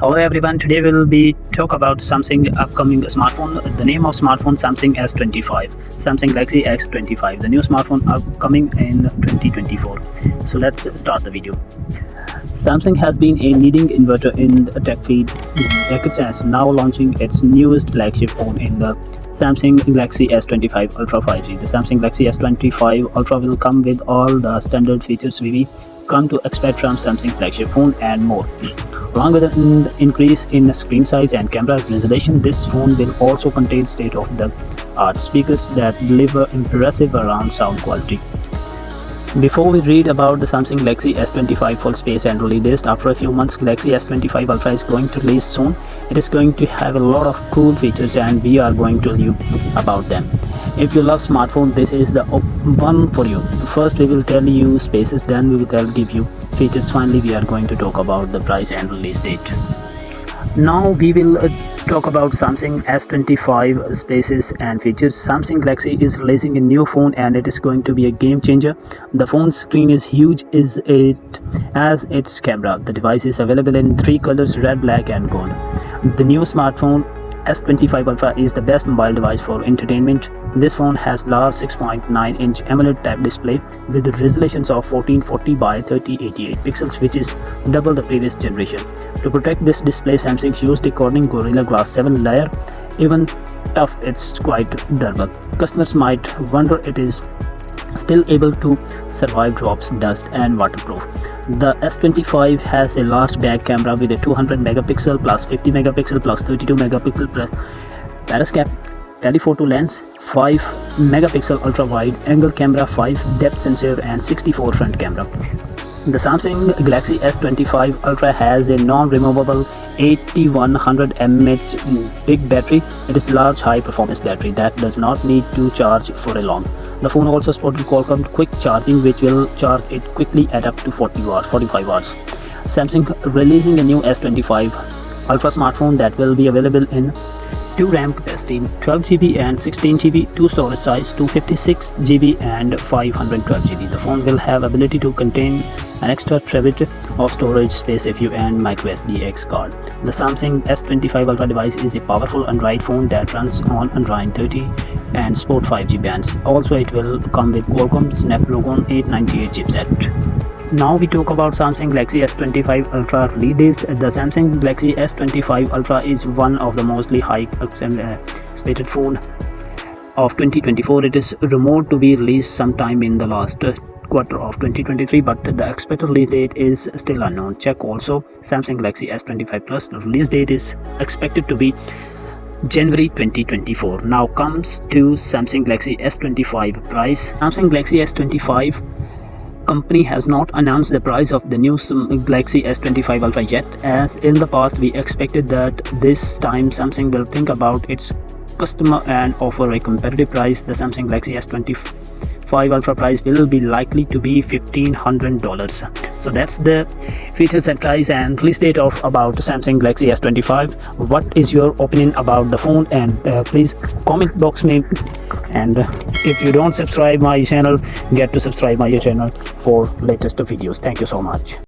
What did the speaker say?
Hello everyone, today we will be talk about Samsung upcoming smartphone. The name of smartphone Samsung S25, Samsung Galaxy S25. The new smartphone upcoming in 2024. So let's start the video. Samsung has been a leading innovator in the tech field decades and is now launching its newest flagship phone in the Samsung Galaxy S25 Ultra 5G. The Samsung Galaxy S25 Ultra will come with all the standard features we come to expect from Samsung flagship phone and more. Along with an increase in screen size and camera resolution, this phone will also contain state-of-the-art speakers that deliver impressive surround sound quality. Before we read about the Samsung Galaxy S25 full space and release, after a few months, Galaxy S25 Ultra is going to release soon. It is going to have a lot of cool features and we are going to tell you about them. If you love smartphone, this is the one for you. First we will tell you spaces, then we will give you features. Finally we are going to talk about the price and release date. Now we will talk about Samsung S25 spaces and features. Samsung Galaxy is releasing a new phone and it is going to be a game changer. The phone's screen is huge as its camera. The device is available in 3 colors: red, black and gold. The new smartphone S25 Ultra is the best mobile device for entertainment. This phone has large 6.9-inch AMOLED type display with resolutions of 1440 by 3088 pixels, which is double the previous generation. To protect this display, Samsung used a Corning Gorilla Glass 7 layer. Even tough, it's quite durable. Customers might wonder it is still able to survive drops, dust and waterproof. The S25 has a large back camera with a 200 megapixel plus 50 megapixel plus 32 megapixel plus periscope telephoto lens, 5 megapixel ultra wide angle camera, 5 depth sensor and 64 front camera. The Samsung Galaxy S25 Ultra has a non-removable 8100 mAh big battery. It is large high-performance battery that does not need to charge for a long. The phone also supports Qualcomm quick charging, which will charge it quickly at up to 45 watts. Samsung releasing a new S25 Ultra smartphone that will be available in 2 RAM capacity, 12GB and 16GB, 2 storage size, 256GB and 512GB. The phone will have ability to contain an extra terabyte of storage space if you add microSD card. The Samsung S25 Ultra device is a powerful Android phone that runs on Android 30 and sport 5G bands. Also, it will come with Qualcomm Snapdragon 898 chipset. Now we talk about Samsung Galaxy S25 Ultra release. The Samsung Galaxy S25 Ultra is one of the mostly high expected phone of 2024. It is rumored to be released sometime in the last quarter of 2023, but the expected release date is still unknown. Check also Samsung Galaxy S25 Plus. The release date is expected to be January 2024. Now comes to Samsung Galaxy S25 price. Samsung Galaxy S25 company has not announced the price of the new Galaxy S25 Ultra yet. As in the past, we expected that this time Samsung will think about its customer and offer a competitive price. The Samsung Galaxy S25 Ultra price will be likely to be $1,500. So that's the features and price and release date of about Samsung Galaxy S25. What is your opinion about the phone? And please comment box me. And if you don't subscribe my channel, get to subscribe my channel for latest videos. Thank you so much.